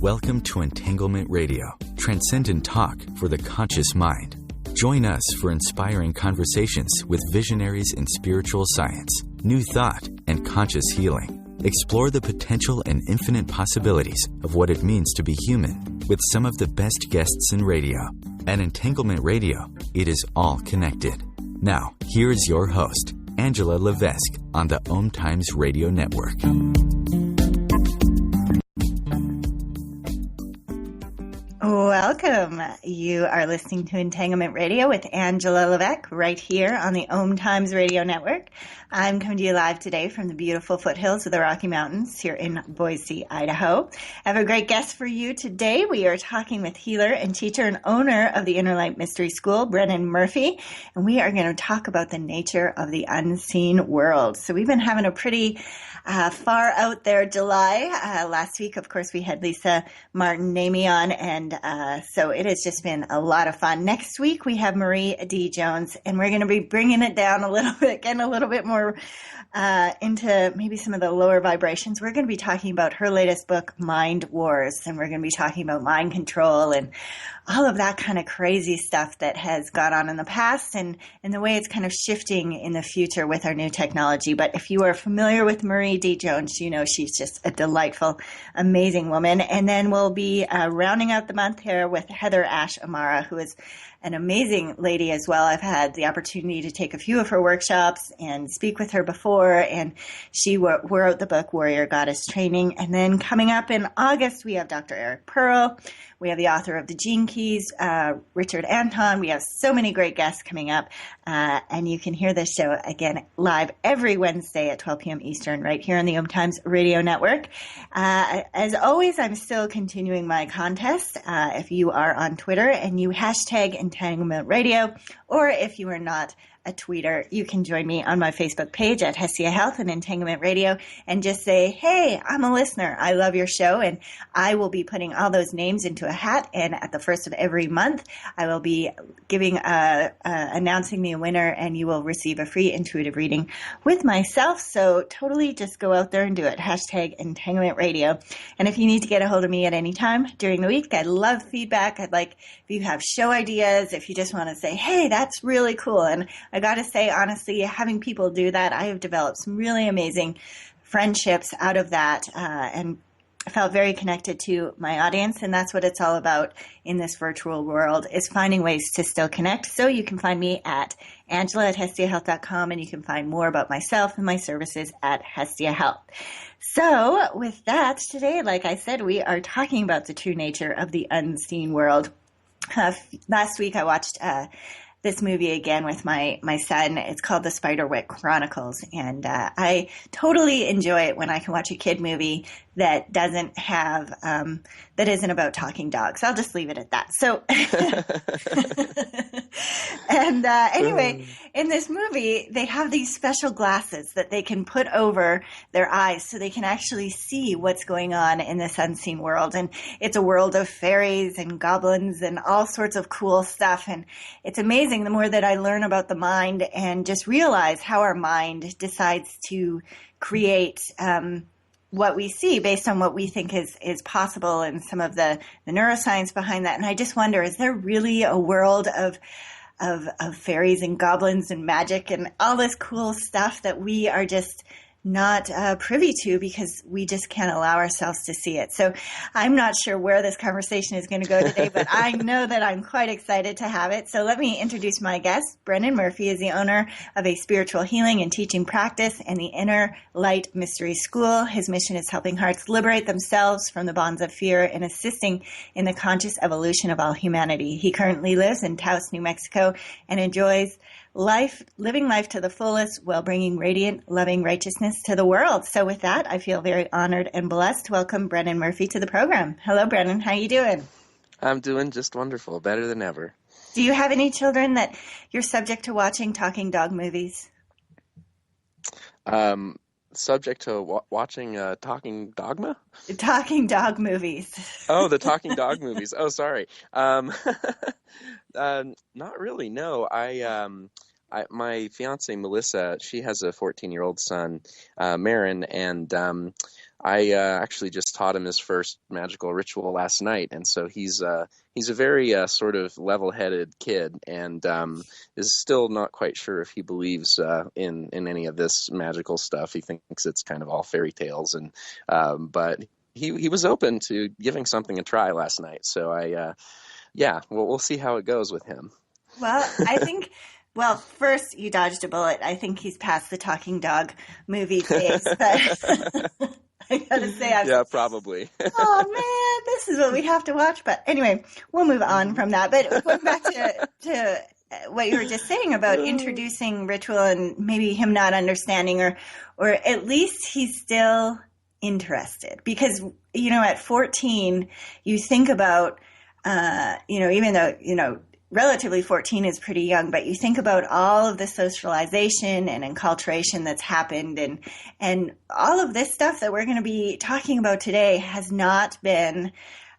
Welcome to Entanglement Radio, transcendent talk for the conscious mind. Join us for inspiring conversations with visionaries in spiritual science, new thought, and conscious healing. Explore the potential and infinite possibilities of what it means to be human with some of the best guests in radio. At Entanglement Radio, it is all connected. Now, here is your host, Angela Levesque, on the Om Times Radio Network. Welcome. You are listening to Entanglement Radio with Angela Levesque right here on the Om Times Radio Network. I'm coming to you live today from the beautiful foothills of the Rocky Mountains here in Boise, Idaho. I have a great guest for you today. We are talking with healer and teacher and owner of the Interlight Mystery School, Brennan Murphey, and we are going to talk about the nature of the unseen world. So we've been having a pretty far out there July. Last week, of course, we had Theresa Martin Murphey on, and so it has just been a lot of fun. Next week, we have Marie D. Jones, and we're going to be bringing it down a little bit, getting a little bit more into maybe some of the lower vibrations. We're going to be talking about her latest book, Mind Wars, and we're going to be talking about mind control and all of that kind of crazy stuff that has gone on in the past and the way it's kind of shifting in the future with our new technology. But if you are familiar with Marie D. Jones, you know she's just a delightful, amazing woman. And then we'll be rounding out the month here with Heather Ash Amara, who is an amazing lady as well. I've had the opportunity to take a few of her workshops and speak with her before, and she wrote the book Warrior Goddess Training. And then coming up in August, we have Dr. Eric Pearl. We have the author of The Gene Keys, Richard Anton. We have so many great guests coming up, and you can hear this show again live every Wednesday at 12 p.m. Eastern right here on the Om Times Radio Network. As always, I'm still continuing my contest. If you are on Twitter and you hashtag Entanglement Radio, or if you are not a tweeter, you can join me on my Facebook page at Hestia Health and Entanglement Radio and just say, hey, I'm a listener. I love your show. And I will be putting all those names into a hat. And at the first of every month, I will be announcing the winner, and you will receive a free intuitive reading with myself. So totally just go out there and do it. Hashtag Entanglement Radio. And if you need to get a hold of me at any time during the week, I love feedback. I'd like if you have show ideas, if you just want to say, hey, that's really cool. And I got to say, honestly, having people do that, I have developed some really amazing friendships out of that, and I felt very connected to my audience, and that's what it's all about in this virtual world, is finding ways to still connect. So you can find me at angela@hestiahealth.com, and you can find more about myself and my services at Hestia Health. So with that, today, like I said, we are talking about the true nature of the unseen world. Last week, I watched this movie again with my son. It's called The Spiderwick Chronicles, and I totally enjoy it when I can watch a kid movie that doesn't have that isn't about talking dogs. I'll just leave it at that. So and anyway, in this movie they have these special glasses that they can put over their eyes so they can actually see what's going on in this unseen world. And it's a world of fairies and goblins and all sorts of cool stuff, and it's amazing the more that I learn about the mind and just realize how our mind decides to create what we see based on what we think is possible, and some of the neuroscience behind that. And I just wonder, is there really a world of fairies and goblins and magic and all this cool stuff that we are just not privy to because we just can't allow ourselves to see it? So I'm not sure where this conversation is going to go today, but I know that I'm quite excited to have it. So let me introduce my guest. Brennan Murphey is the owner of a spiritual healing and teaching practice and the Interlight Mystery School. His mission is helping hearts liberate themselves from the bonds of fear and assisting in the conscious evolution of all humanity. He currently lives in Taos, New Mexico, and enjoys living life to the fullest while bringing radiant, loving righteousness to the world. So with that, I feel very honored and blessed to welcome Brennan Murphey to the program. Hello, Brennan. How you doing? I'm doing just wonderful, better than ever. Do you have any children that you're subject to watching talking dog movies? Subject to watching Talking Dogma? Talking dog movies. Oh, the Talking Dog movies. Oh, sorry. Not really, no. My fiance Melissa, she has a 14-year-old son, Marin, and I actually just taught him his first magical ritual last night, and so he's a very sort of level-headed kid, and is still not quite sure if he believes in any of this magical stuff. He thinks it's kind of all fairy tales, and but he was open to giving something a try last night. So we'll see how it goes with him. Well, I think, well, first you dodged a bullet. I think he's past the talking dog movie phase, but I gotta say, yeah, probably. oh man, this is what we have to watch. But anyway, we'll move on from that. But going back to what you were just saying about introducing ritual and maybe him not understanding, or at least he's still interested, because at 14 you think about even though relatively 14 is pretty young, but you think about all of the socialization and enculturation that's happened, and all of this stuff that we're going to be talking about today has not been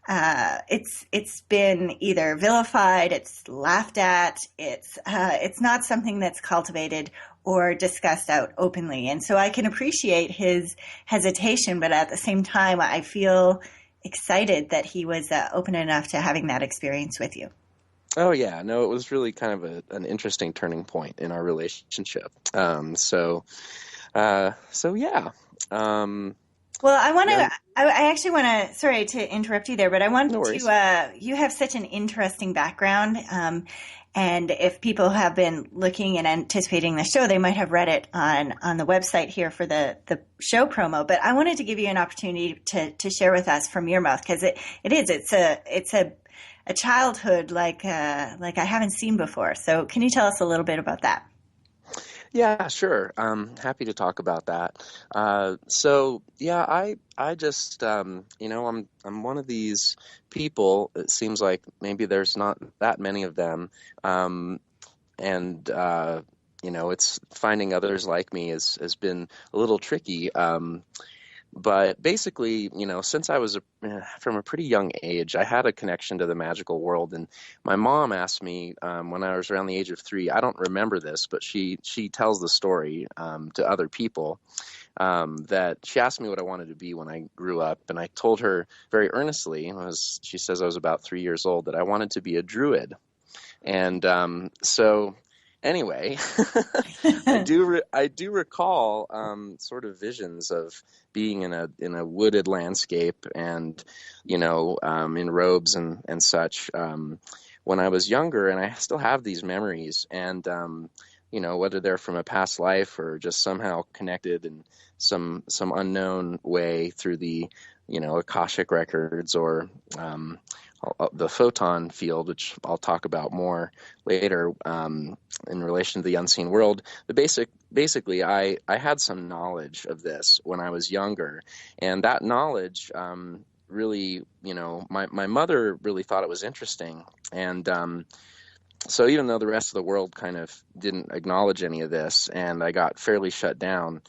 it's been either vilified, it's laughed at, it's not something that's cultivated or discussed out openly. And so I can appreciate his hesitation, but at the same time I feel excited that he was open enough to having that experience with you. Oh yeah, no, it was really kind of an interesting turning point in our relationship. So yeah. Well, I want to. I actually want to. Sorry to interrupt you there, but I want to. You have such an interesting background, and if people have been looking and anticipating the show, they might have read it on the website here for the show promo. But I wanted to give you an opportunity to share with us from your mouth, because it's a childhood like I haven't seen before. So can you tell us a little bit about that? Yeah, sure. Happy to talk about that. So yeah, I just I'm one of these people. It seems like maybe there's not that many of them, and it's finding others like me has been a little tricky. But basically, since I was from a pretty young age, I had a connection to the magical world. And my mom asked me when I was around the age of 3, I don't remember this, but she tells the story to other people, that she asked me what I wanted to be when I grew up. And I told her very earnestly, she says I was about 3 years old, that I wanted to be a druid. And so anyway, I do recall sort of visions of being in a wooded landscape and in robes and such when I was younger, and I still have these memories, and whether they're from a past life or just somehow connected in some unknown way through the Akashic records or the photon field, which I'll talk about more later in relation to the unseen world. But basically, I had some knowledge of this when I was younger, and that knowledge really, my mother really thought it was interesting, and so even though the rest of the world kind of didn't acknowledge any of this, and I got fairly shut down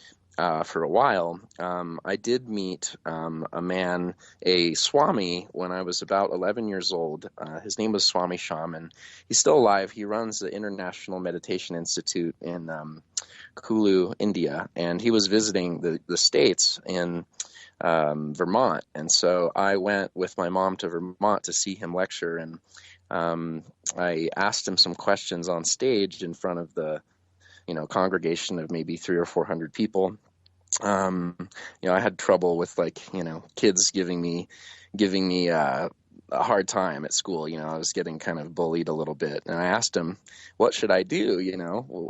for a while, I did meet a man, a Swami, when I was about 11 years old. His name was Swami Shyam, and he's still alive. He runs the International Meditation Institute in Kullu, India, and he was visiting the States in Vermont. And so I went with my mom to Vermont to see him lecture, and I asked him some questions on stage in front of the congregation of maybe 300 or 400 people. I had trouble with kids giving me a hard time at school. I was getting kind of bullied a little bit, and I asked him, what should I do?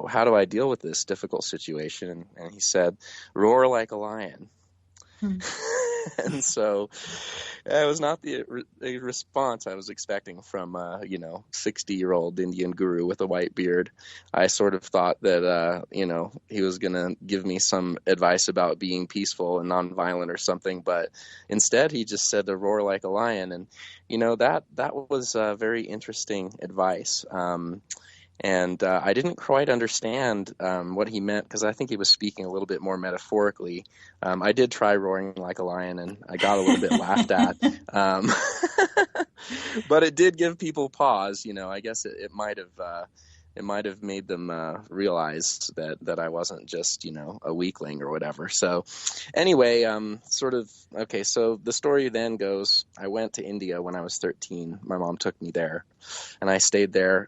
How do I deal with this difficult situation? And he said, roar like a lion. And so it was not the response I was expecting from a 60-year-old Indian guru with a white beard. I sort of thought that he was going to give me some advice about being peaceful and nonviolent or something, but instead he just said to roar like a lion. And that was very interesting advice. And I didn't quite understand what he meant, because I think he was speaking a little bit more metaphorically. I did try roaring like a lion, and I got a little bit laughed at. But it did give people pause. I guess it might have it might have made them realize that I wasn't just, a weakling or whatever. So anyway, okay, so the story then goes, I went to India when I was 13. My mom took me there, and I stayed there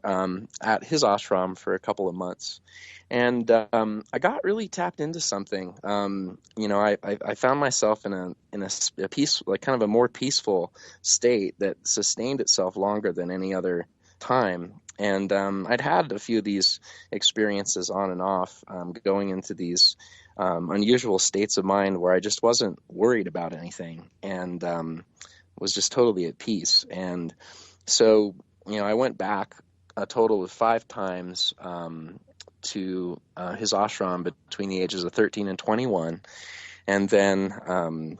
at his ashram for a couple of months. And I got really tapped into something. I found myself in a peace, like kind of a more peaceful state that sustained itself longer than any other time. And I'd had a few of these experiences on and off, going into these unusual states of mind where I just wasn't worried about anything and was just totally at peace. And so, I went back a total of 5 times to his ashram between the ages of 13 and 21. And then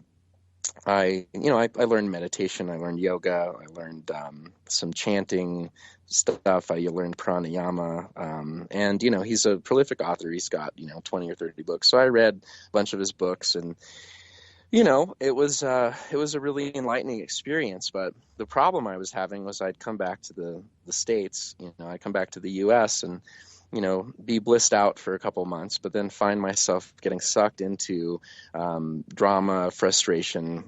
I learned meditation, I learned yoga, I learned some chanting stuff, I learned pranayama, and he's a prolific author. He's got 20 or 30 books. So I read a bunch of his books, and it was a really enlightening experience. But the problem I was having was I'd come back to the States, I'd come back to the US and be blissed out for a couple months, but then find myself getting sucked into drama, frustration,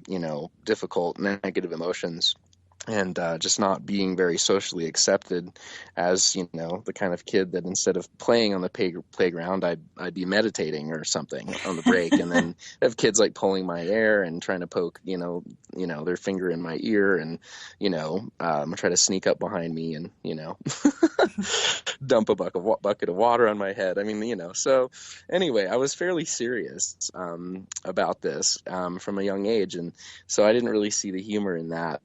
difficult, negative emotions, and just not being very socially accepted as, the kind of kid that instead of playing on the playground, I'd be meditating or something on the break, and then have kids like pulling my hair and trying to poke, their finger in my ear, and, try to sneak up behind me and, dump a bucket of water on my head. So anyway, I was fairly serious about this from a young age, and so I didn't really see the humor in that.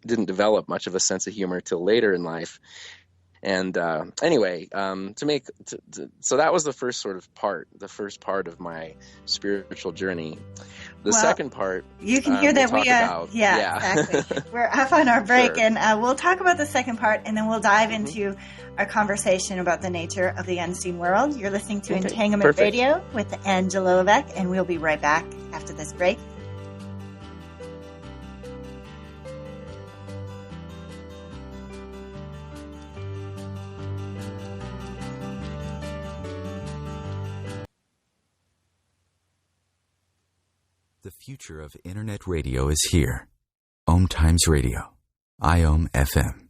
Didn't develop much of a sense of humor till later in life. And anyway, so that was the first part of my spiritual journey. The second part, you can hear that exactly. We're up on our break, sure. And we'll talk about the second part, and then we'll dive into our conversation about the nature of the unseen world. You're listening to Entanglement Radio with Angela Levesque, and we'll be right back after this break. The future of Internet radio is here. Om Times Radio. IOM FM.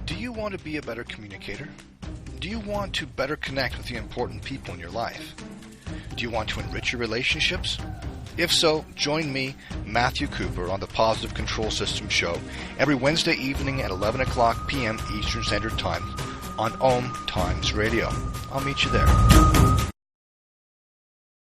Do you want to be a better communicator? Do you want to better connect with the important people in your life? Do you want to enrich your relationships? If so, join me, Matthew Cooper, on the Positive Control System Show every Wednesday evening at 11 o'clock p.m. Eastern Standard Time on Om Times Radio. I'll meet you there.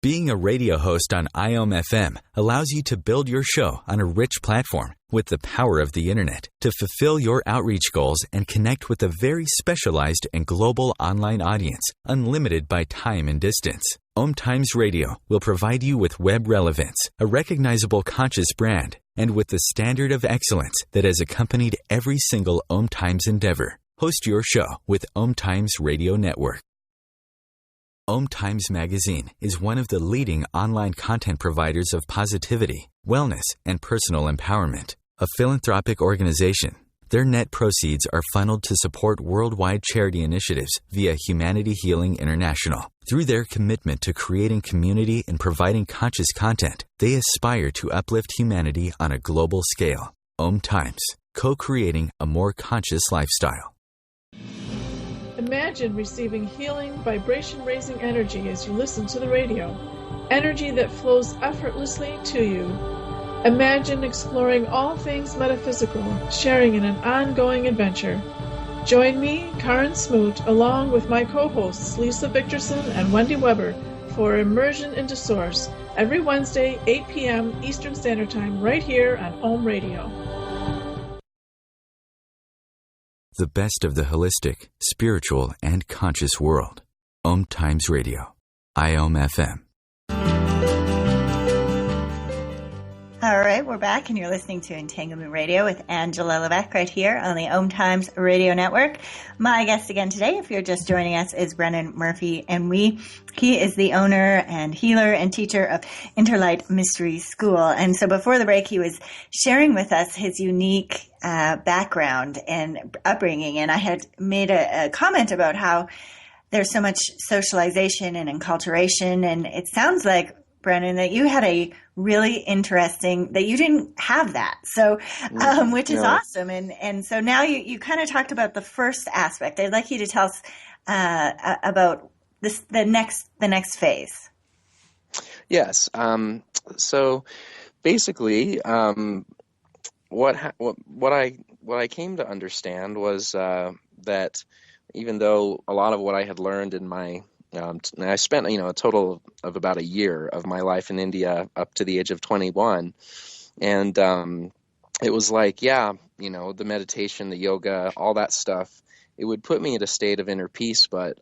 Being a radio host on IOM FM allows you to build your show on a rich platform with the power of the Internet to fulfill your outreach goals and connect with a very specialized and global online audience, unlimited by time and distance. Om Times Radio will provide you with web relevance, a recognizable conscious brand, and with the standard of excellence that has accompanied every single Om Times endeavor. Host your show with Om Times Radio Network. Om Times Magazine is one of the leading online content providers of positivity, wellness, and personal empowerment. A philanthropic organization, their net proceeds are funneled to support worldwide charity initiatives via Humanity Healing International. Through their commitment to creating community and providing conscious content, they aspire to uplift humanity on a global scale. Om Times, co-creating a more conscious lifestyle. Imagine receiving healing, vibration-raising energy as you listen to the radio. Energy that flows effortlessly to you. Imagine exploring all things metaphysical, sharing in an ongoing adventure. Join me, Karen Smoot, along with my co-hosts Lisa Victorson and Wendy Weber for Immersion into Source every Wednesday, 8 p.m. Eastern Standard Time, right here on Om Radio. The best of the holistic, spiritual, and conscious world. Om Times Radio. IOM FM. All right, we're back, and you're listening to Entanglement Radio with Angela Levesque right here on the Om Times Radio Network. My guest again today, if you're just joining us, is Brennan Murphey, and he is the owner and healer and teacher of Interlight Mystery School. And so before the break, he was sharing with us his unique background and upbringing, and I had made a comment about how there's so much socialization and enculturation, and it sounds like, Brennan, that you had a really interesting, that you didn't have that. So, which is awesome. And so now you kind of talked about the first aspect. I'd like you to tell us about the next phase. Yes. So basically, what I came to understand was that even though a lot of what I had learned in my I spent, a total of about a year of my life in India up to the age of 21. And it was like, the meditation, the yoga, all that stuff, it would put me in a state of inner peace. But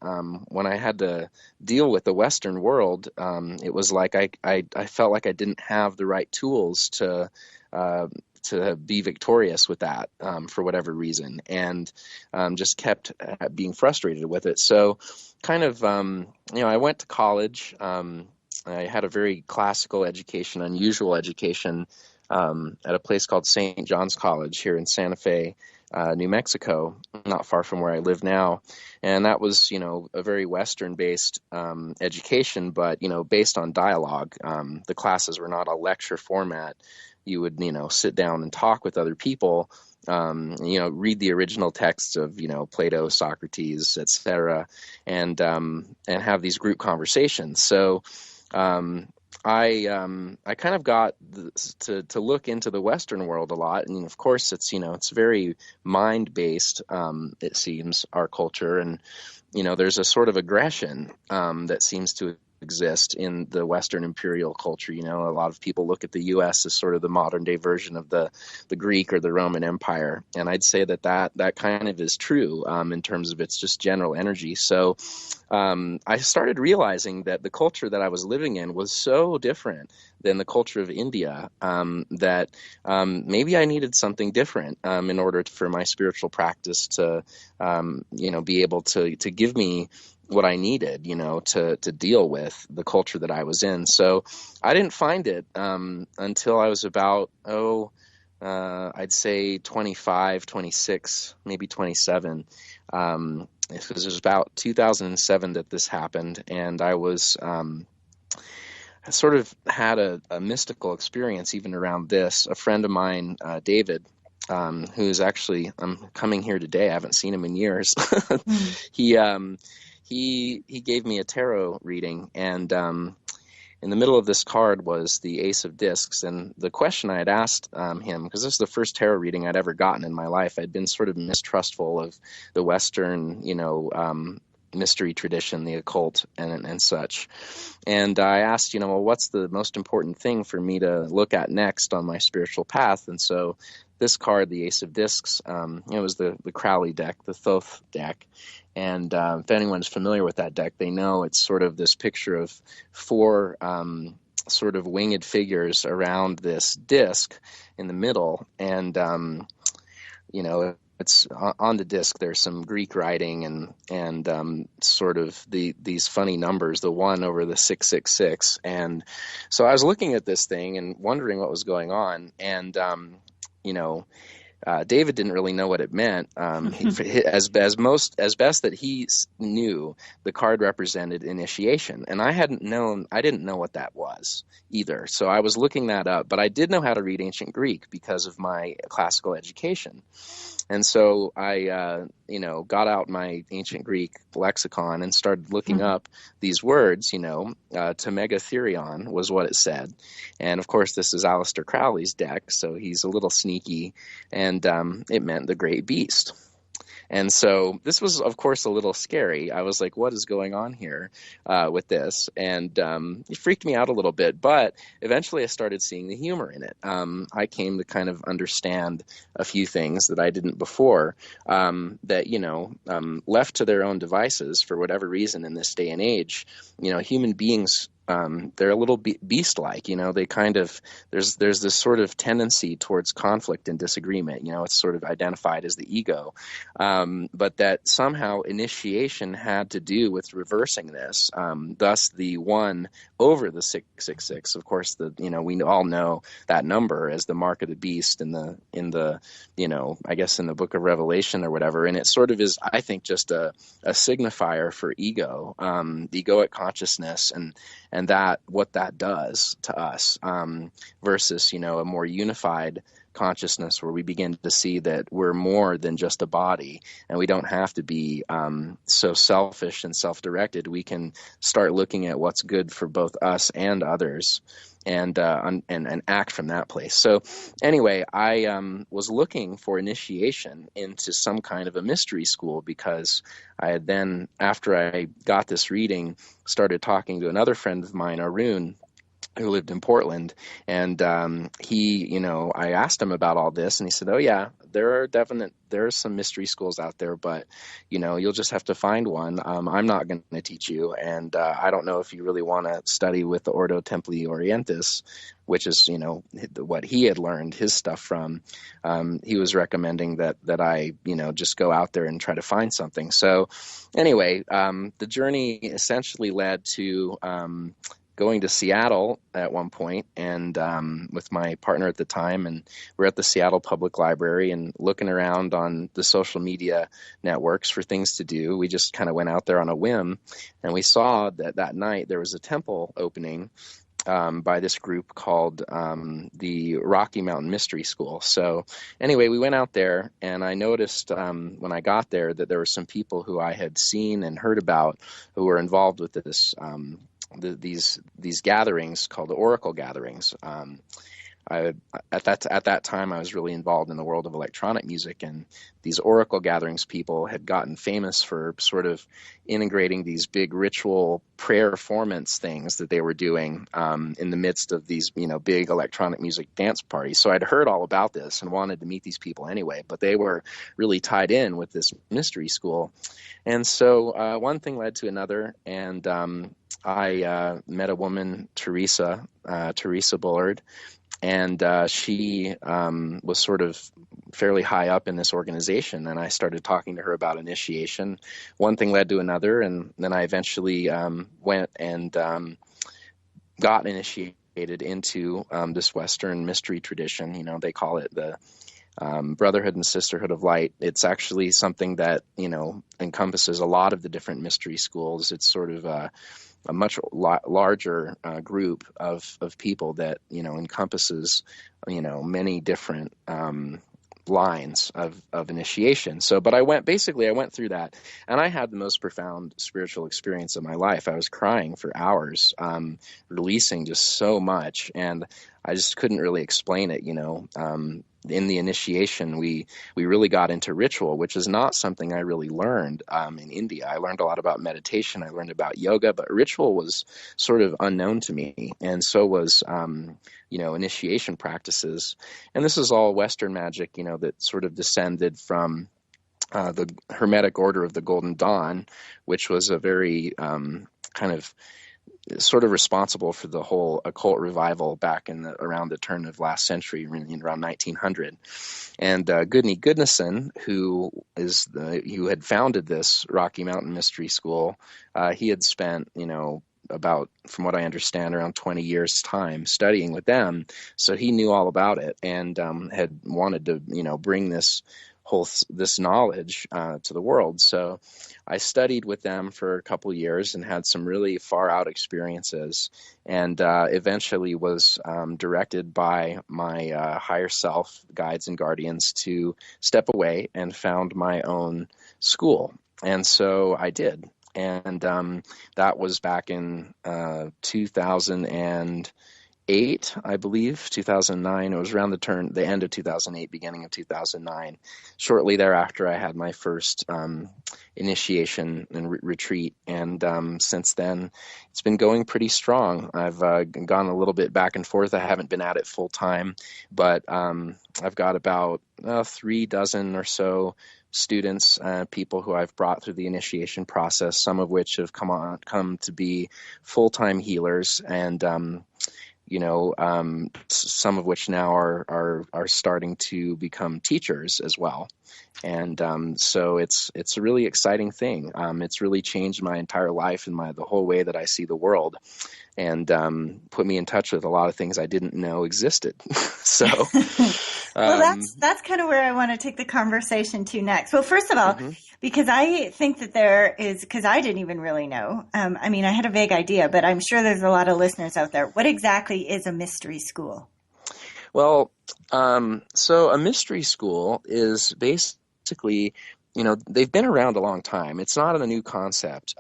when I had to deal with the Western world, it was like I felt like I didn't have the right tools to be victorious with that for whatever reason, and just kept being frustrated with it. So kind of, I went to college. I had a very classical education, unusual education at a place called St. John's College here in Santa Fe, New Mexico, not far from where I live now. And that was, a very Western-based education, but, based on dialogue. The classes were not a lecture format. You would, sit down and talk with other people, read the original texts of, Plato, Socrates, etc., and have these group conversations. So I kind of got to look into the Western world a lot, and of course it's it's very mind-based. It seems, our culture, and there's a sort of aggression that seems to exist in the Western imperial culture. A lot of people look at the U.S. as sort of the modern day version of the Greek or the Roman Empire, and I'd say that kind of is true in terms of its just general energy. So I started realizing that the culture that I was living in was so different than the culture of India, that maybe I needed something different in order for my spiritual practice to be able to give me what I needed, to deal with the culture that I was in. So I didn't find it until I was about, I'd say 25, 26, maybe 27. It was about 2007 that this happened, and I was I sort of had a mystical experience even around this. A friend of mine, David, who's actually, I'm coming here today. I haven't seen him in years. He gave me a tarot reading, and in the middle of this card was the Ace of Discs. And the question I had asked him, because this is the first tarot reading I'd ever gotten in my life, I'd been sort of mistrustful of the Western, mystery tradition, the occult, and such. And I asked, well, what's the most important thing for me to look at next on my spiritual path? And so this card, the Ace of Discs, it was the Crowley deck, the Thoth deck. And if anyone's familiar with that deck, they know it's sort of this picture of four sort of winged figures around this disc in the middle. And, it's on the disc. There's some Greek writing and sort of these funny numbers, the 1 over the 666. And so I was looking at this thing and wondering what was going on. And, David didn't really know what it meant. As best that he knew, the card represented initiation, and I didn't know what that was either. So I was looking that up, but I did know how to read ancient Greek because of my classical education. And so I, got out my ancient Greek lexicon and started looking up these words. Megatherion was what it said. And of course, this is Aleister Crowley's deck, so he's a little sneaky, and it meant the great beast. And so this was, of course, a little scary. I was like, what is going on here with this? And it freaked me out a little bit. But eventually I started seeing the humor in it. I came to kind of understand a few things that I didn't before, that, left to their own devices for whatever reason in this day and age, human beings they're a little beast-like, they kind of, there's this sort of tendency towards conflict and disagreement, it's sort of identified as the ego, but that somehow initiation had to do with reversing this, thus the one over the 666. Of course, we all know that number as the mark of the beast in the I guess in the book of Revelation or whatever, and it sort of is, I think, just a signifier for ego, the egoic consciousness, and that what that does to us, versus a more unified consciousness where we begin to see that we're more than just a body, and we don't have to be so selfish and self-directed. We can start looking at what's good for both us and others, and act from that place. So anyway, I was looking for initiation into some kind of a mystery school, because I had then, after I got this reading, started talking to another friend of mine, Arun, who lived in Portland, and he, I asked him about all this, and he said, "Oh yeah, there are some mystery schools out there, but you'll just have to find one. I'm not going to teach you, and I don't know if you really want to study with the Ordo Templi Orientis," which is what he had learned his stuff from. He was recommending that I just go out there and try to find something. So anyway, the journey essentially led to going to Seattle at one point, and with my partner at the time, and we're at the Seattle Public Library and looking around on the social media networks for things to do. We just kind of went out there on a whim, and we saw that night there was a temple opening by this group called the Rocky Mountain Mystery School. So anyway, we went out there, and I noticed when I got there that there were some people who I had seen and heard about who were involved with this these gatherings called the Oracle gatherings. At that time, I was really involved in the world of electronic music, and these Oracle gatherings people had gotten famous for sort of integrating these big ritual prayer formance things that they were doing in the midst of these, big electronic music dance parties. So I'd heard all about this and wanted to meet these people anyway, but they were really tied in with this mystery school. And so one thing led to another, and I met a woman, Theresa Bullard, and she was sort of fairly high up in this organization, and I started talking to her about initiation. One thing led to another, and then I eventually went and got initiated into this Western mystery tradition. They call it the Brotherhood and Sisterhood of Light. It's actually something that encompasses a lot of the different mystery schools. It's sort of a much larger group of people that encompasses many different lines of initiation. So, but I went through that, and I had the most profound spiritual experience of my life. I was crying for hours, releasing just so much, and I just couldn't really explain it. In the initiation, we really got into ritual, which is not something I really learned in India. I learned a lot about meditation. I learned about yoga, but ritual was sort of unknown to me, and so was initiation practices. And this is all Western magic, that sort of descended from the Hermetic Order of the Golden Dawn, which was a very kind of sort of responsible for the whole occult revival back in around the turn of last century, around 1900. And Gudni Gudnason, who had founded this Rocky Mountain Mystery School, he had spent, about, from what I understand, around 20 years' time studying with them. So he knew all about it, and had wanted to, bring this knowledge to the world. So I studied with them for a couple of years and had some really far out experiences, and eventually was directed by my higher self, guides and guardians, to step away and found my own school. And so I did. And that was back in 2008, I believe, 2009. It was around the end of 2008, beginning of 2009. Shortly thereafter, I had my first initiation and retreat. And since then, it's been going pretty strong. I've gone a little bit back and forth. I haven't been at it full time, but I've got about 3 dozen or so students, people who I've brought through the initiation process, some of which have come to be full-time healers, and some of which now are starting to become teachers as well. And so it's a really exciting thing. It's really changed my entire life and the whole way that I see the world, and put me in touch with a lot of things I didn't know existed. So, well, that's kind of where I want to take the conversation to next. Well, first of all, because I think that because I didn't even really know. I mean, I had a vague idea, but I'm sure there's a lot of listeners out there. What exactly is a mystery school? Well, so a mystery school is basically, they've been around a long time. It's not a new concept.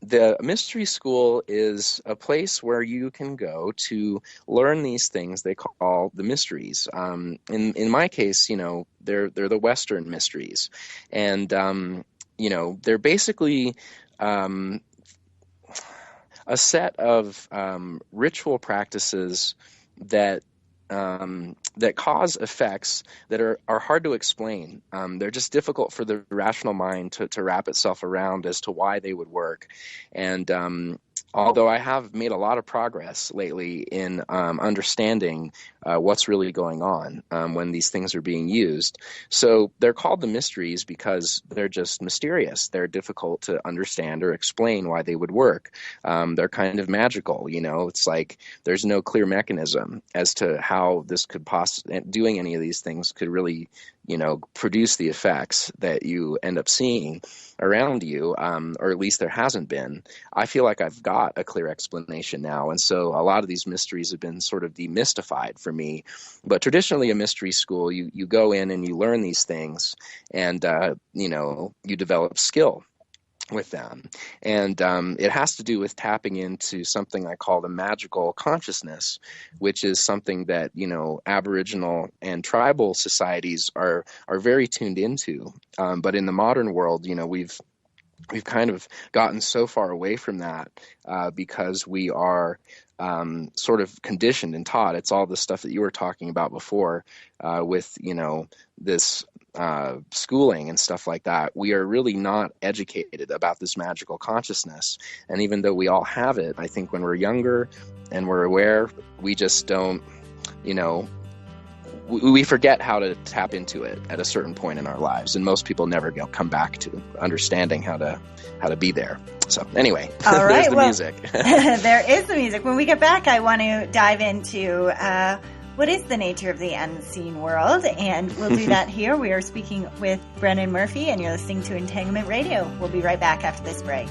The mystery school is a place where you can go to learn these things they call the mysteries. In my case, they're the Western mysteries, and they're basically a set of ritual practices that cause effects that are hard to explain. They're just difficult for the rational mind to wrap itself around as to why they would work. And although I have made a lot of progress lately in understanding what's really going on when these things are being used. So they're called the mysteries because they're just mysterious. They're difficult to understand or explain why they would work. They're kind of magical, It's like there's no clear mechanism as to how this could doing any of these things could really produce the effects that you end up seeing around you, or at least there hasn't been. I feel like I've got a clear explanation now, and so a lot of these mysteries have been sort of demystified for me. But traditionally, a mystery school, you go in and you learn these things, and you develop skill with them. And it has to do with tapping into something I call the magical consciousness, which is something that, Aboriginal and tribal societies are very tuned into. But in the modern world, we've kind of gotten so far away from that because we are sort of conditioned and taught. It's all the stuff that you were talking about before with, this schooling and stuff like that. We are really not educated about this magical consciousness. And even though we all have it, I think when we're younger and we're aware, we just don't, we forget how to tap into it at a certain point in our lives. And most people never come back to understanding how to be there. So anyway, all right, there's the music. There is the music. When we get back, I want to dive into what is the nature of the unseen world, and we'll do that here. We are speaking with Brennan Murphey, and you're listening to Entanglement Radio. We'll be right back after this break.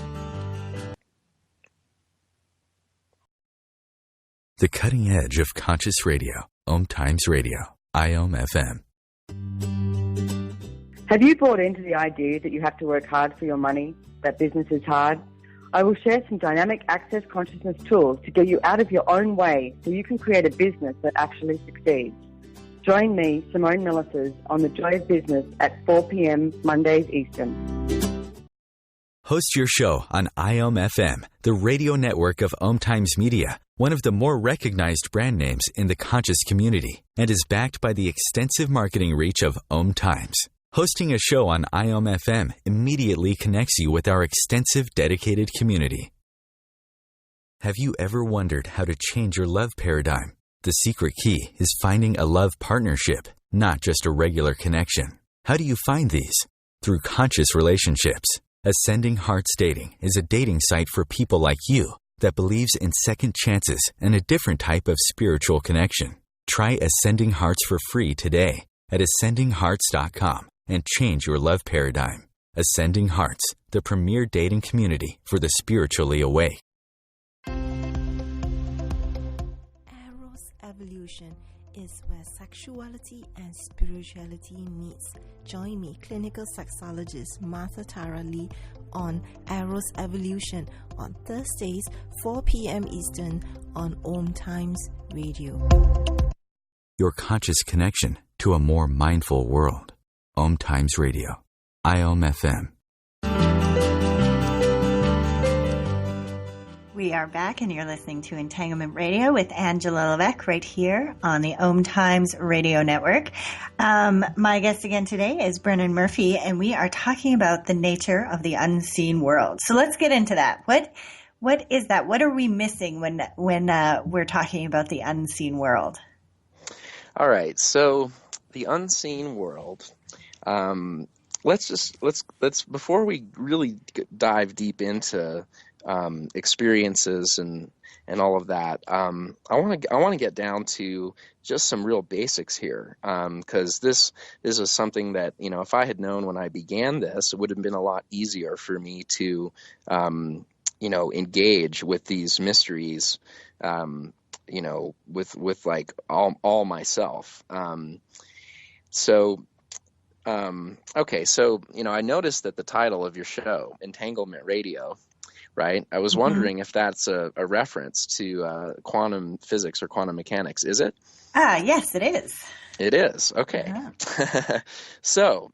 The cutting edge of conscious radio, Om Times Radio, IOM FM. Have you bought into the idea that you have to work hard for your money, that business is hard? I will share some dynamic access consciousness tools to get you out of your own way so you can create a business that actually succeeds. Join me, Simone Millisers, on The Joy of Business at 4 p.m. Mondays Eastern. Host your show on IOM FM, the radio network of Om Times Media, one of the more recognized brand names in the conscious community, and is backed by the extensive marketing reach of Om Times. Hosting a show on IOM FM immediately connects you with our extensive dedicated community. Have you ever wondered how to change your love paradigm? The secret key is finding a love partnership, not just a regular connection. How do you find these? Through conscious relationships. Ascending Hearts Dating is a dating site for people like you that believes in second chances and a different type of spiritual connection. Try Ascending Hearts for free today at ascendinghearts.com. and change your love paradigm. Ascending Hearts, the premier dating community for the spiritually awake. Eros Evolution is where sexuality and spirituality meets. Join me, clinical sexologist Martha Tara Lee, on Eros Evolution on Thursdays, 4 p.m. Eastern on Om Times Radio. Your conscious connection to a more mindful world. Om Times Radio, IOM FM. We are back, and you're listening to Entanglement Radio with Angela Levesque right here on the Om Times Radio Network. My guest again today is Brennan Murphey, and we are talking about the nature of the unseen world. So let's get into that. What is that? What are we missing when we're talking about the unseen world? All right. So the unseen world. Let's before we really dive deep into experiences and all of that. I want to get down to just some real basics here, because this is something that, if I had known when I began this, it would have been a lot easier for me to engage with these mysteries, with like all myself. Okay, so I noticed that the title of your show, Entanglement Radio, right? I was wondering if that's a reference to quantum physics or quantum mechanics. Is it? Yes, it is. It is. Okay. So,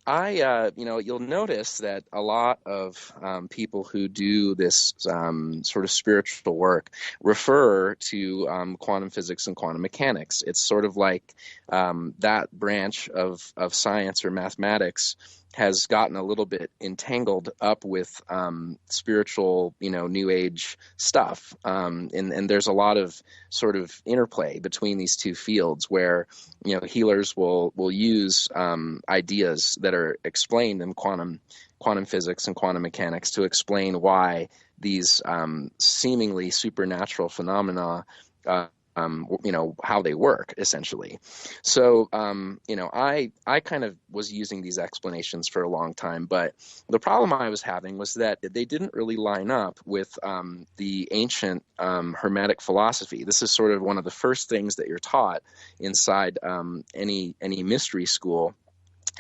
you'll notice that a lot of people who do this sort of spiritual work refer to quantum physics and quantum mechanics. It's sort of like that branch of science or mathematics has gotten a little bit entangled up with spiritual, new age stuff. And there's a lot of sort of interplay between these two fields where, healers will use ideas that are explained in quantum physics and quantum mechanics to explain why these seemingly supernatural phenomena how they work, essentially. So, I kind of was using these explanations for a long time, but the problem I was having was that they didn't really line up with the ancient Hermetic philosophy. This is sort of one of the first things that you're taught inside any mystery school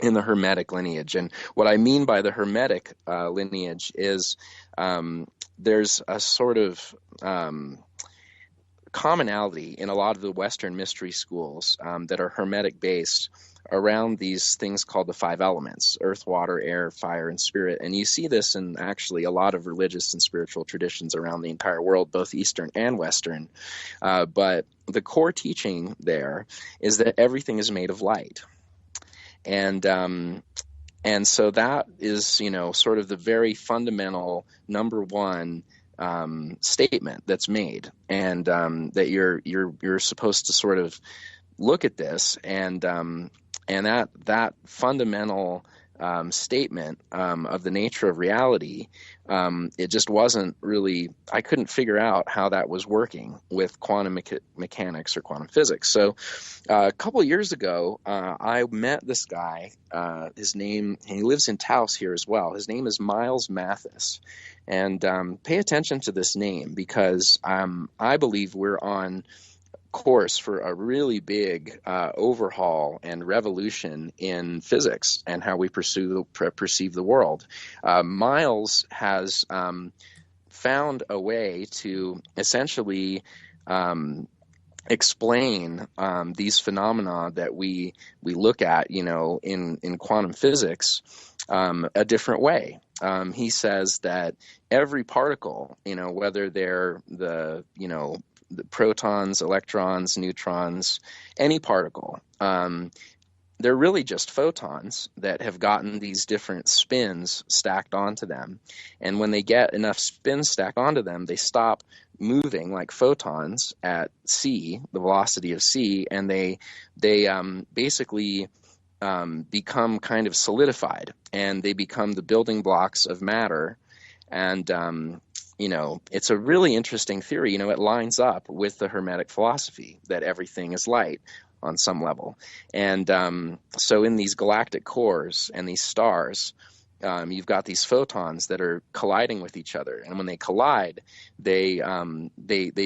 in the Hermetic lineage. And what I mean by the Hermetic lineage is there's a sort of commonality in a lot of the Western mystery schools that are Hermetic based around these things called the five elements: earth, water, air, fire, and spirit. And you see this in actually a lot of religious and spiritual traditions around the entire world, both Eastern and Western. But the core teaching there is that everything is made of light. And so that is, sort of the very fundamental number one statement that's made, and that you're supposed to sort of look at this, and that fundamental statement of the nature of reality, it just wasn't really, I couldn't figure out how that was working with quantum mechanics or quantum physics. So a couple of years ago, I met this guy. He lives in Taos here as well. His name is Miles Mathis. And pay attention to this name, because I believe we're on course for a really big overhaul and revolution in physics and how we perceive the world. Miles has found a way to essentially explain these phenomena that we look at, in quantum physics a different way. He says that every particle, whether they're the protons, electrons, neutrons, any particle, they're really just photons that have gotten these different spins stacked onto them. And when they get enough spins stacked onto them, they stop moving like photons at c, the velocity of c, and they basically become kind of solidified, and they become the building blocks of matter. And it's a really interesting theory. It lines up with the Hermetic philosophy that everything is light on some level. And so in these galactic cores and these stars, you've got these photons that are colliding with each other, and when they collide, they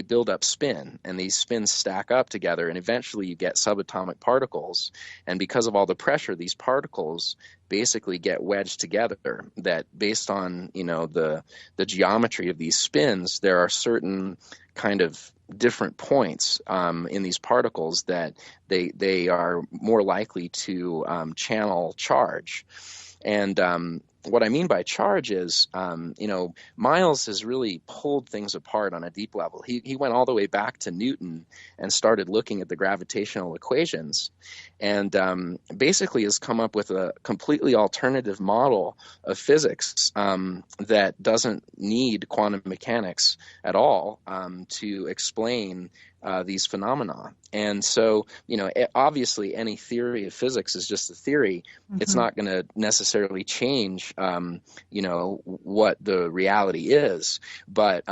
build up spin, and these spins stack up together, and eventually you get subatomic particles. And because of all the pressure, these particles basically get wedged together. That based on the geometry of these spins, there are certain kind of different points in these particles that they are more likely to channel charge. And what I mean by charge is, Miles has really pulled things apart on a deep level. He went all the way back to Newton and started looking at the gravitational equations, and basically has come up with a completely alternative model of physics that doesn't need quantum mechanics at all to explain these phenomena. And so, obviously any theory of physics is just a theory. Mm-hmm. It's not going to necessarily change, what the reality is. But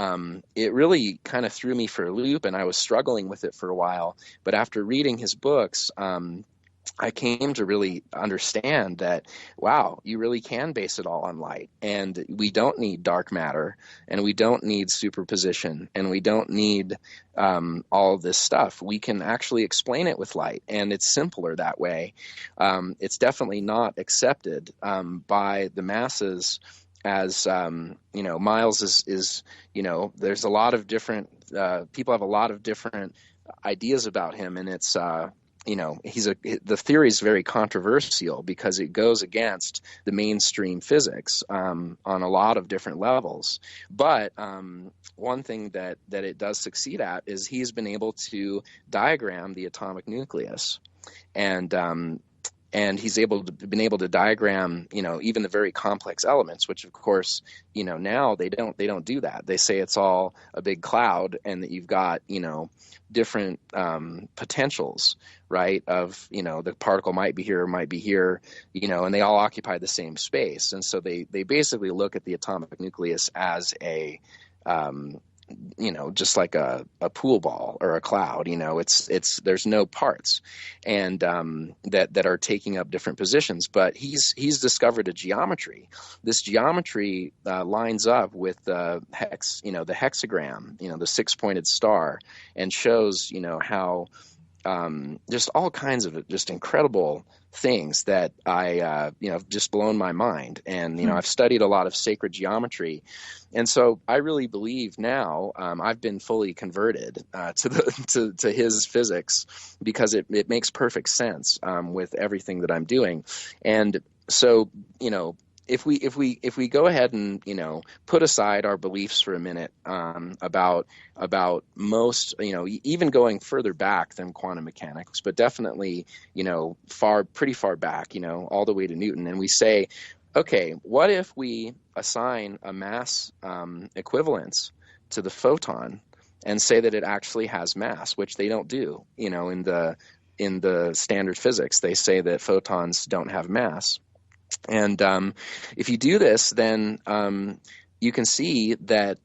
it really kind of threw me for a loop, and I was struggling with it for a while. But after reading his books, I came to really understand that, wow, you really can base it all on light. And we don't need dark matter, and we don't need superposition, and we don't need all of this stuff. We can actually explain it with light, and it's simpler that way. It's definitely not accepted by the masses as, Miles is there's a lot of different, people have a lot of different ideas about him, and it's, the theory is very controversial because it goes against the mainstream physics on a lot of different levels. But one thing that it does succeed at is he's been able to diagram the atomic nucleus, and he's been able to diagram, even the very complex elements, which of course, now they don't do that. They say it's all a big cloud, and that you've got, different potentials, right? Of, the particle might be here, and they all occupy the same space. And so they basically look at the atomic nucleus as a, just like a pool ball or a cloud. It's there's no parts, and that are taking up different positions. But he's discovered a geometry. This geometry lines up with the the hexagram, the 6-pointed star, and shows how just all kinds of just incredible things that I just blown my mind. And I've studied a lot of sacred geometry, and so I really believe now I've been fully converted to his physics, because it makes perfect sense with everything that I'm doing. And so if we go ahead and put aside our beliefs for a minute about most, even going further back than quantum mechanics, but definitely pretty far back, all the way to Newton, and we say, okay, what if we assign a mass equivalence to the photon and say that it actually has mass, which they don't do, in the standard physics. They say that photons don't have mass. And if you do this, then you can see that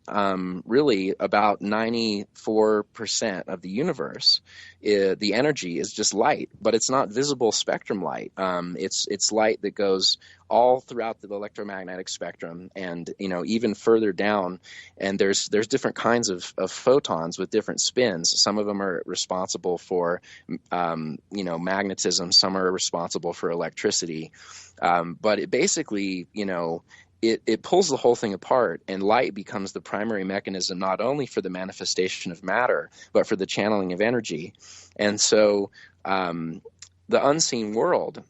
really about 94% of the universe, the energy is just light, but it's not visible spectrum light. It's light that goes all throughout the electromagnetic spectrum, and even further down. And there's different kinds of photons with different spins. Some of them are responsible for magnetism. Some are responsible for electricity. But it basically, it pulls the whole thing apart, and light becomes the primary mechanism, not only for the manifestation of matter, but for the channeling of energy. And so the unseen world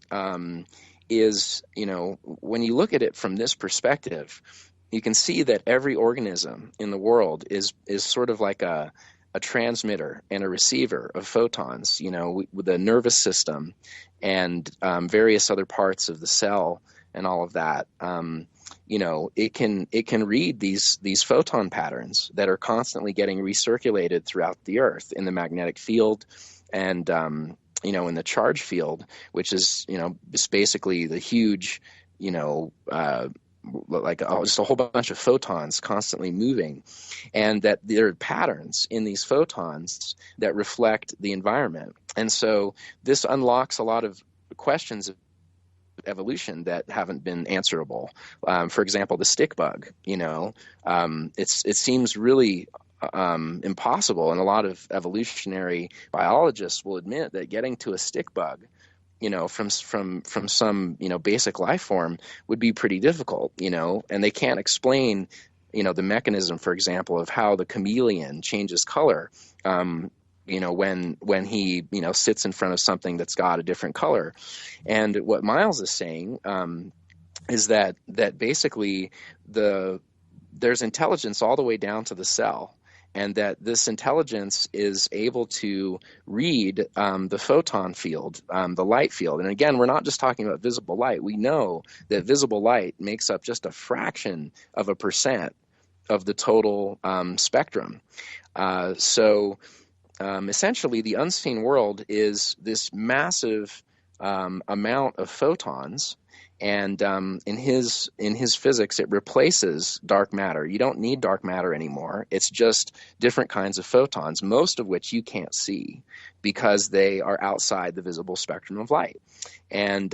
is, when you look at it from this perspective, you can see that every organism in the world is sort of like a transmitter and a receiver of photons, with the nervous system and various other parts of the cell and all of that. It can read these photon patterns that are constantly getting recirculated throughout the Earth in the magnetic field, and in the charge field, which is is basically the huge just a whole bunch of photons constantly moving, and that there are patterns in these photons that reflect the environment. And so this unlocks a lot of questions of evolution that haven't been answerable. For example, the stick bug, it seems really impossible, and a lot of evolutionary biologists will admit that getting to a stick bug, from some basic life form would be pretty difficult, and they can't explain the mechanism, for example, of how the chameleon changes color when he sits in front of something that's got a different color. And what Miles is saying is that basically there's intelligence all the way down to the cell, and that this intelligence is able to read the photon field, the light field. And again, we're not just talking about visible light. We know that visible light makes up just a fraction of a percent of the total spectrum. So essentially, the unseen world is this massive amount of photons. And in his physics, it replaces dark matter. You don't need dark matter anymore. It's just different kinds of photons, most of which you can't see because they are outside the visible spectrum of light. And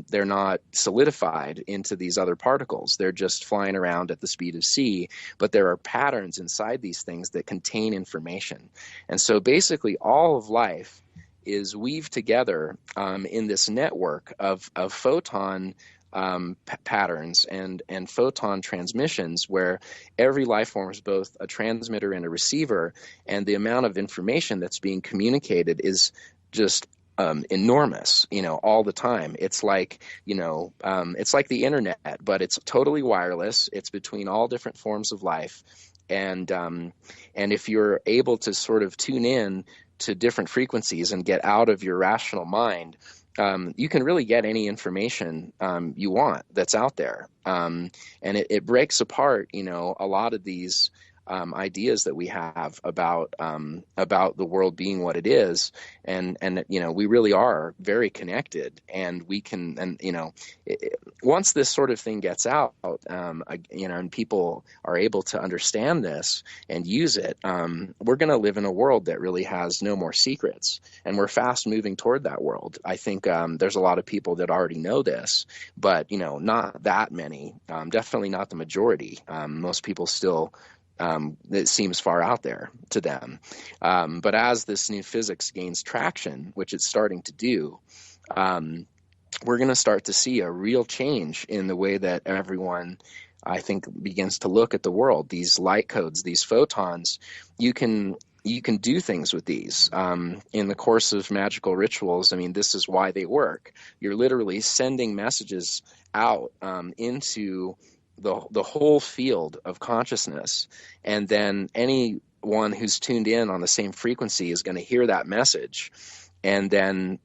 they're not solidified into these other particles. They're just flying around at the speed of C, but there are patterns inside these things that contain information. And so basically all of life is weaved together in this network of photon patterns and photon transmissions, where every life form is both a transmitter and a receiver, and the amount of information that's being communicated is just enormous, all the time. It's like, it's like the internet, but it's totally wireless. It's between all different forms of life. And if you're able to sort of tune in to different frequencies and get out of your rational mind, you can really get any information you want that's out there. And it breaks apart, a lot of these ideas that we have about the world being what it is, and we really are very connected, and we can, once this sort of thing gets out, and people are able to understand this and use it, we're going to live in a world that really has no more secrets, and we're fast moving toward that world. I think there's a lot of people that already know this, but not that many, definitely not the majority. Most people still it seems far out there to them. But as this new physics gains traction, which it's starting to do, we're going to start to see a real change in the way that everyone, I think, begins to look at the world. These light codes, these photons, you can do things with these. In the course of magical rituals, this is why they work. You're literally sending messages out into the whole field of consciousness, and then anyone who's tuned in on the same frequency is going to hear that message and then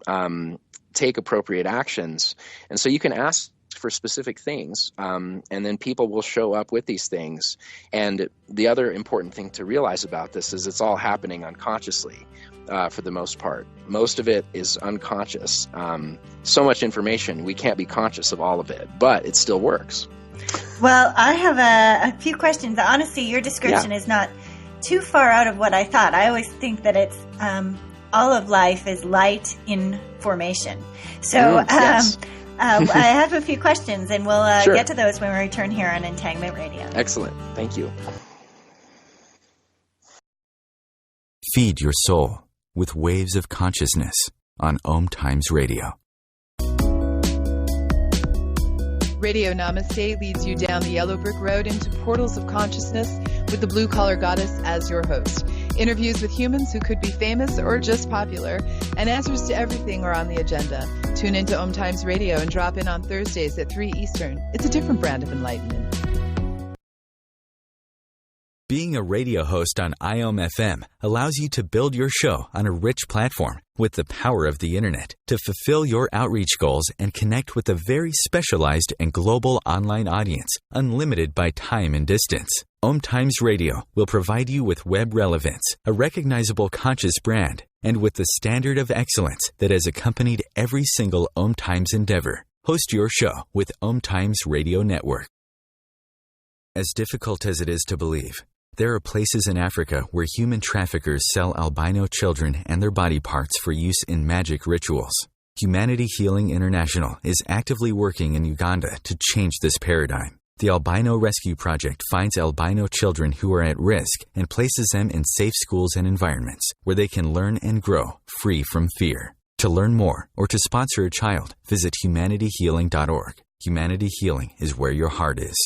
take appropriate actions. And so you can ask for specific things, and then people will show up with these things. And the other important thing to realize about this is it's all happening unconsciously. For the most part, most of it is unconscious. So much information, we can't be conscious of all of it, but it still works. Well, I have a few questions. Honestly, your description is not too far out of what I thought. I always think that it's all of life is light in formation. So yes. I have a few questions, and we'll Sure. get to those when we return here on Entanglement Radio. Excellent. Thank you. Feed your soul with waves of consciousness on Om Times Radio. Radio Namaste leads you down the yellow brick road into portals of consciousness with the blue-collar goddess as your host. Interviews with humans who could be famous or just popular, and answers to everything are on the agenda. Tune into Om Times Radio and drop in on Thursdays at 3 Eastern. It's a different brand of enlightenment. Being a radio host on IOM FM allows you to build your show on a rich platform with the power of the internet to fulfill your outreach goals and connect with a very specialized and global online audience, unlimited by time and distance. Om Times Radio will provide you with web relevance, a recognizable conscious brand, and with the standard of excellence that has accompanied every single Om Times endeavor. Host your show with Om Times Radio Network. As difficult as it is to believe, there are places in Africa where human traffickers sell albino children and their body parts for use in magic rituals. Humanity Healing International is actively working in Uganda to change this paradigm. The Albino Rescue Project finds albino children who are at risk and places them in safe schools and environments where they can learn and grow free from fear. To learn more or to sponsor a child, visit humanityhealing.org. Humanity Healing is where your heart is.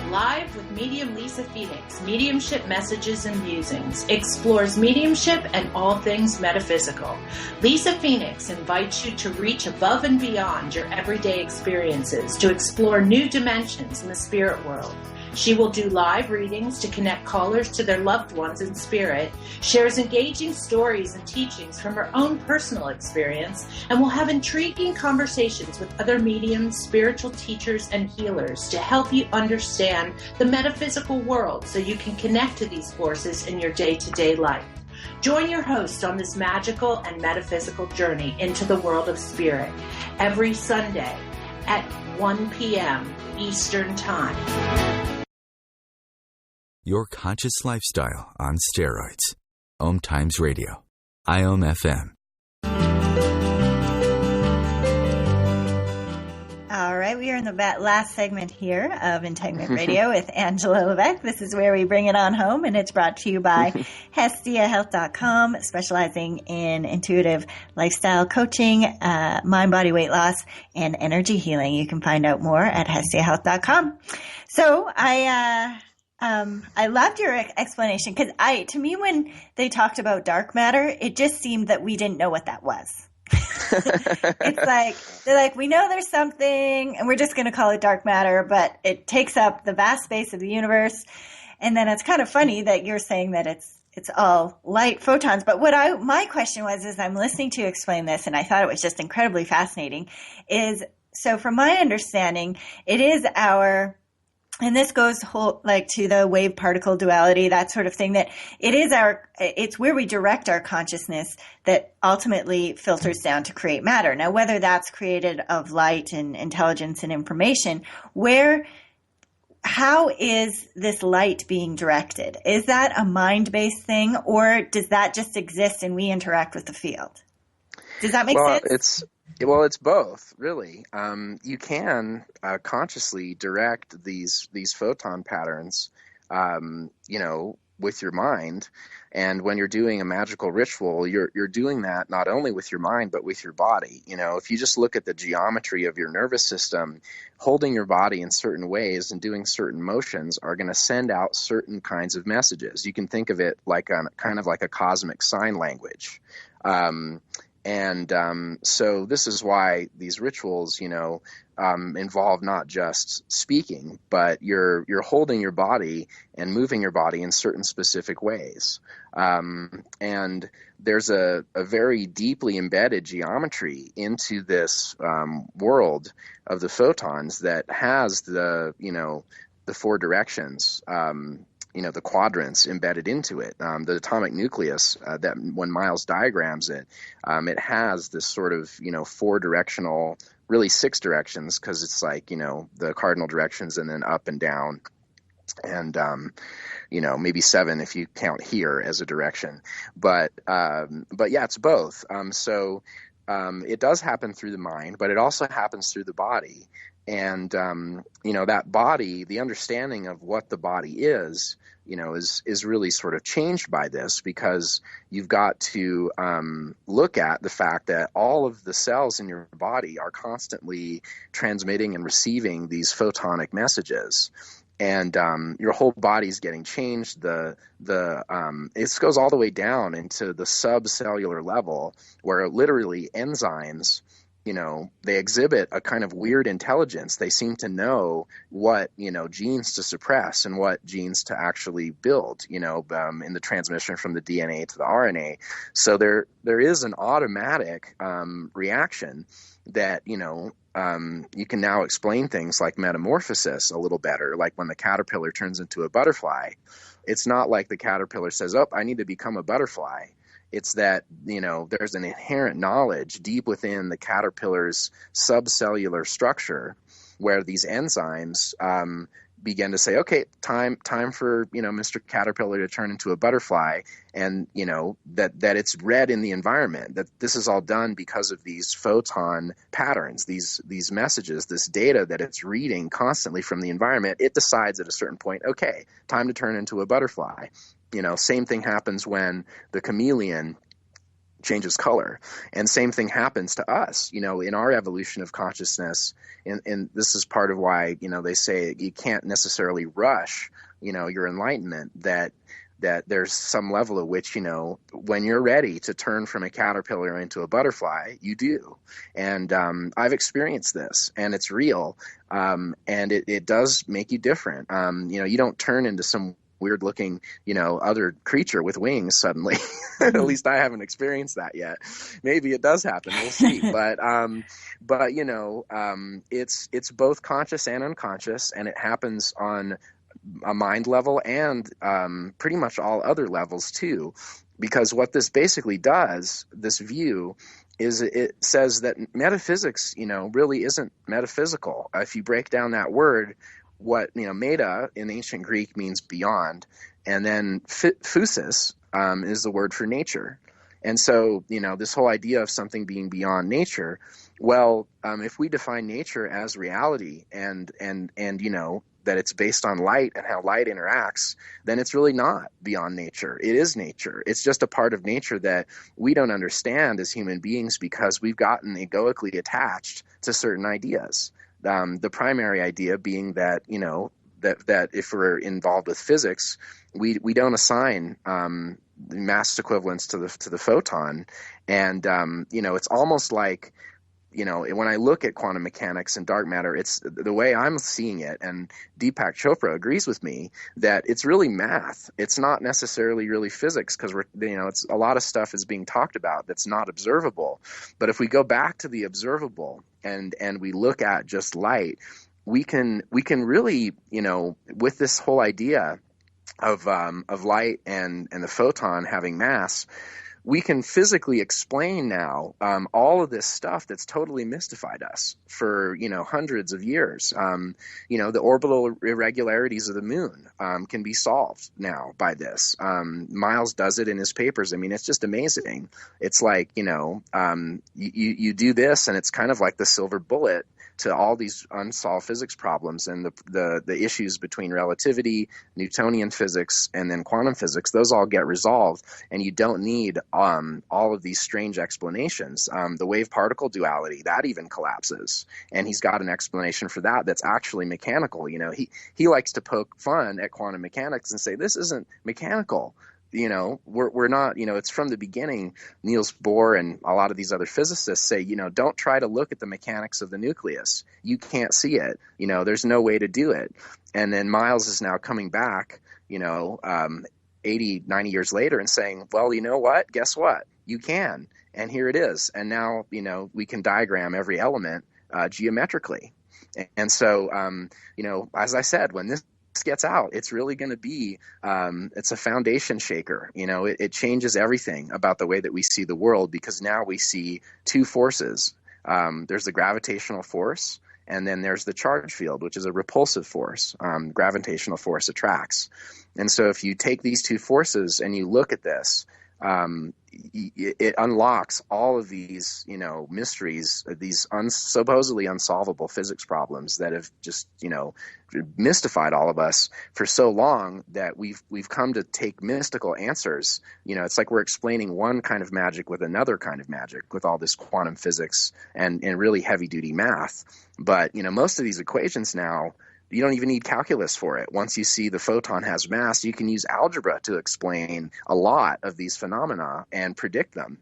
Live with medium Lisa Lisa Phoenix, Mediumship Messages and Musings, explores mediumship and all things metaphysical. Lisa Phoenix invites you to reach above and beyond your everyday experiences to explore new dimensions in the spirit world. She will do live readings to connect callers to their loved ones in spirit, shares engaging stories and teachings from her own personal experience, and will have intriguing conversations with other mediums, spiritual teachers, and healers to help you understand the metaphysical world so you can connect to these forces in your day-to-day life. Join your host on this magical and metaphysical journey into the world of spirit every Sunday at 1 p.m. Eastern Time. Your conscious lifestyle on steroids. Om Times Radio. IOM FM. All right, we are in the last segment here of Integrity Radio with Angela Levesque. This is where we bring it on home, and it's brought to you by HestiaHealth.com, specializing in intuitive lifestyle coaching, mind, body, weight loss, and energy healing. You can find out more at HestiaHealth.com. So I loved your explanation because to me, when they talked about dark matter, it just seemed that we didn't know what that was. It's like, they're like, we know there's something and we're just going to call it dark matter, but it takes up the vast space of the universe. And then it's kind of funny that you're saying that it's all light photons. But my question was, as I'm listening to you explain this, and I thought it was just incredibly fascinating, is, so from my understanding, it is and this goes to the wave particle duality, that sort of thing, that it's where we direct our consciousness that ultimately filters down to create matter. Now, whether that's created of light and intelligence and information, how is this light being directed? Is that a mind-based thing, or does that just exist and we interact with the field? Does that make sense? It's both, really. You can consciously direct these photon patterns, with your mind. And when you're doing a magical ritual, you're doing that not only with your mind, but with your body. If you just look at the geometry of your nervous system, holding your body in certain ways and doing certain motions are going to send out certain kinds of messages. You can think of it like kind of like a cosmic sign language. So this is why these rituals, involve not just speaking, but you're holding your body and moving your body in certain specific ways. And there's a very deeply embedded geometry into this world of the photons that has the four directions, the quadrants embedded into it. The atomic nucleus, that when Miles diagrams it, it has this sort of, four directional, really six directions, because it's like, the cardinal directions and then up and down. And, maybe seven if you count here as a direction. But yeah, it's both. It does happen through the mind, but it also happens through the body. And, that body, the understanding of what the body is really sort of changed by this, because you've got to look at the fact that all of the cells in your body are constantly transmitting and receiving these photonic messages. And your whole body's getting changed. It goes all the way down into the subcellular level, where literally enzymes, they exhibit a kind of weird intelligence. They seem to know what, genes to suppress and what genes to actually build, in the transmission from the DNA to the RNA. So there is an automatic reaction that, you can now explain things like metamorphosis a little better, like when the caterpillar turns into a butterfly. It's not like the caterpillar says, "Oh, I need to become a butterfly." It's that, there's an inherent knowledge deep within the caterpillar's subcellular structure where these enzymes begin to say, okay, time for, Mr. Caterpillar to turn into a butterfly. And, that it's read in the environment, that this is all done because of these photon patterns, these messages, this data that it's reading constantly from the environment. It decides at a certain point, okay, time to turn into a butterfly. Same thing happens when the chameleon changes color, and same thing happens to us, in our evolution of consciousness. And this is part of why, they say you can't necessarily rush your enlightenment, that there's some level at which, when you're ready to turn from a caterpillar into a butterfly, you do. And I've experienced this, and it's real, and it does make you different. You don't turn into some weird looking, other creature with wings suddenly. At least I haven't experienced that yet. Maybe it does happen. We'll see. But it's both conscious and unconscious, and it happens on a mind level and pretty much all other levels too. Because what this basically does, this view, is it says that metaphysics, really isn't metaphysical. If you break down that word, what meta in ancient Greek means beyond, and then phusis is the word for nature. And so this whole idea of something being beyond nature, well, if we define nature as reality and that it's based on light and how light interacts, then it's really not beyond nature. It is nature. It's just a part of nature that we don't understand as human beings because we've gotten egoically attached to certain ideas. The primary idea being that, that if we're involved with physics, we don't assign mass equivalence to the photon. And, it's almost like, when I look at quantum mechanics and dark matter, it's the way I'm seeing it. And Deepak Chopra agrees with me that it's really math. It's not necessarily really physics, because it's a lot of stuff is being talked about that's not observable. But if we go back to the observable and we look at just light, we can really, with this whole idea of light and the photon having mass, we can physically explain now all of this stuff that's totally mystified us for hundreds of years. The orbital irregularities of the moon can be solved now by this. Miles does it in his papers. I mean, it's just amazing. It's like you do this, and it's kind of like the silver bullet to all these unsolved physics problems and the issues between relativity, Newtonian physics, and then quantum physics. Those all get resolved, and you don't need all of these strange explanations. The wave-particle duality, that even collapses, and he's got an explanation for that that's actually mechanical. He likes to poke fun at quantum mechanics and say, this isn't mechanical. We're not, it's from the beginning. Niels Bohr and a lot of these other physicists say, don't try to look at the mechanics of the nucleus. You can't see it. There's no way to do it. And then Miles is now coming back, 80, 90 years later and saying, well, you know what? Guess what? You can. And here it is. And now, we can diagram every element geometrically. And so, as I said, when this gets out, it's really going to be it's a foundation shaker. It changes everything about the way that we see the world, because now we see two forces. There's the gravitational force, and then there's the charge field, which is a repulsive force. Gravitational force attracts. And so if you take these two forces and you look at this, it unlocks all of these, mysteries, these supposedly unsolvable physics problems that have just, mystified all of us for so long that we've come to take mystical answers. It's like we're explaining one kind of magic with another kind of magic with all this quantum physics and really heavy duty math. But, most of these equations now, you don't even need calculus for it. Once you see the photon has mass, you can use algebra to explain a lot of these phenomena and predict them.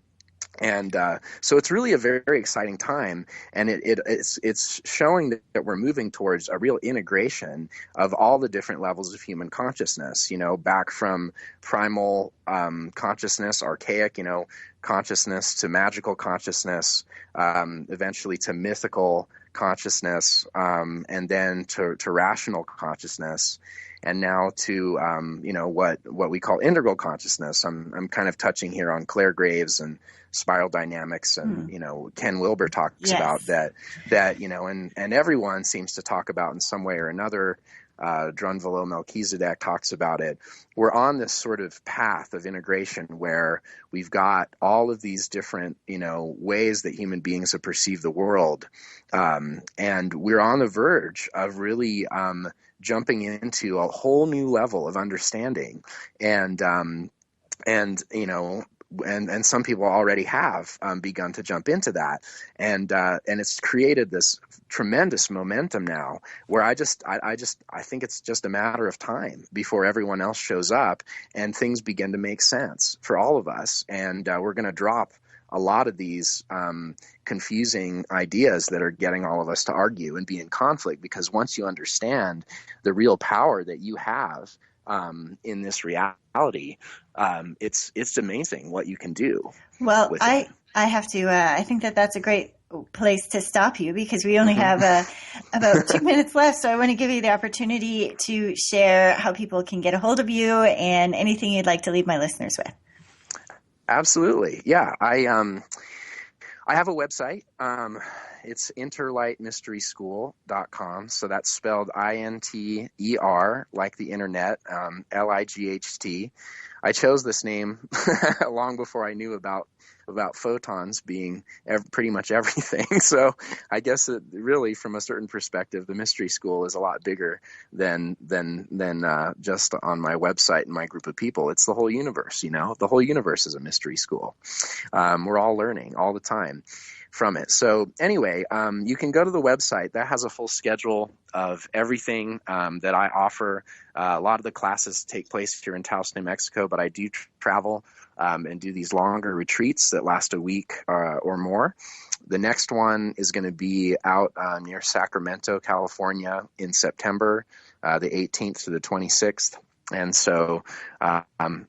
And so it's really a very, very exciting time, and it's showing that we're moving towards a real integration of all the different levels of human consciousness. Back from primal consciousness, archaic, consciousness, to magical consciousness, eventually to mythical consciousness, and then to rational consciousness, and now to what we call integral consciousness. I'm kind of touching here on Claire Graves and spiral dynamics, and Ken Wilber talks about that and everyone seems to talk about in some way or another. Drunvalo Melchizedek talks about it. We're on this sort of path of integration where we've got all of these different, ways that human beings have perceived the world. And we're on the verge of really jumping into a whole new level of understanding. And and some people already have begun to jump into that, and it's created this tremendous momentum now where I think it's just a matter of time before everyone else shows up and things begin to make sense for all of us, and we're going to drop a lot of these confusing ideas that are getting all of us to argue and be in conflict, because once you understand the real power that you have in this reality, it's amazing what you can do. Well, I have to, I think that's a great place to stop you, because we only have about 2 minutes left. So I want to give you the opportunity to share how people can get a hold of you and anything you'd like to leave my listeners with. Absolutely. Yeah. I have a website. It's interlightmysteryschool.com. So that's spelled INTER, like the internet, LIGHT. I chose this name long before I knew about photons being pretty much everything. So I guess it really, from a certain perspective, the mystery school is a lot bigger than just on my website and my group of people. It's the whole universe. The whole universe is a mystery school. We're all learning all the time from it. So anyway, you can go to the website. That has a full schedule of everything that I offer. A lot of the classes take place here in Taos, New Mexico, but I do travel and do these longer retreats that last a week or more. The next one is going to be out near Sacramento, California in September, the 18th to the 26th. And so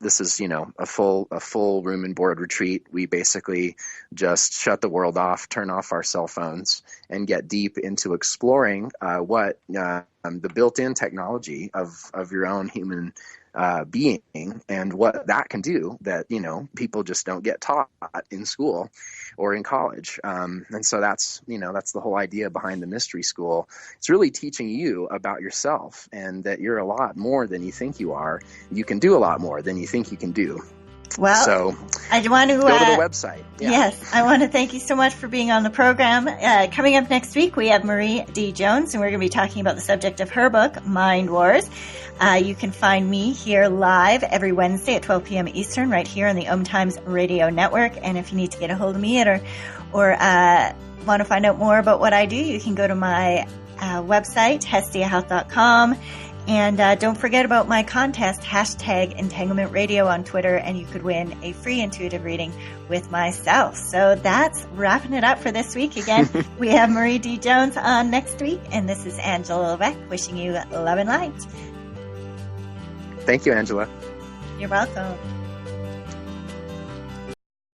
this is, a full room and board retreat. We basically just shut the world off, turn off our cell phones, and get deep into exploring what the built-in technology of your own human being and what that can do that, people just don't get taught in school or in college. And so that's the whole idea behind the mystery school. It's really teaching you about yourself and that you're a lot more than you think you are. You can do a lot more than you think you can do. Well, so I want to go to the website. Yeah. Yes, I want to thank you so much for being on the program. Coming up next week, we have Marie D. Jones, and we're going to be talking about the subject of her book, Mind Wars. You can find me here live every Wednesday at 12 p.m. Eastern, right here on the Om Times Radio Network. And if you need to get a hold of me or want to find out more about what I do, you can go to my website, hestiahealth.com. And don't forget about my contest, #Entanglement Radio on Twitter, and you could win a free intuitive reading with myself. So that's wrapping it up for this week. Again, we have Marie D. Jones on next week, and this is Angela Levesque wishing you love and light. Thank you, Angela. You're welcome.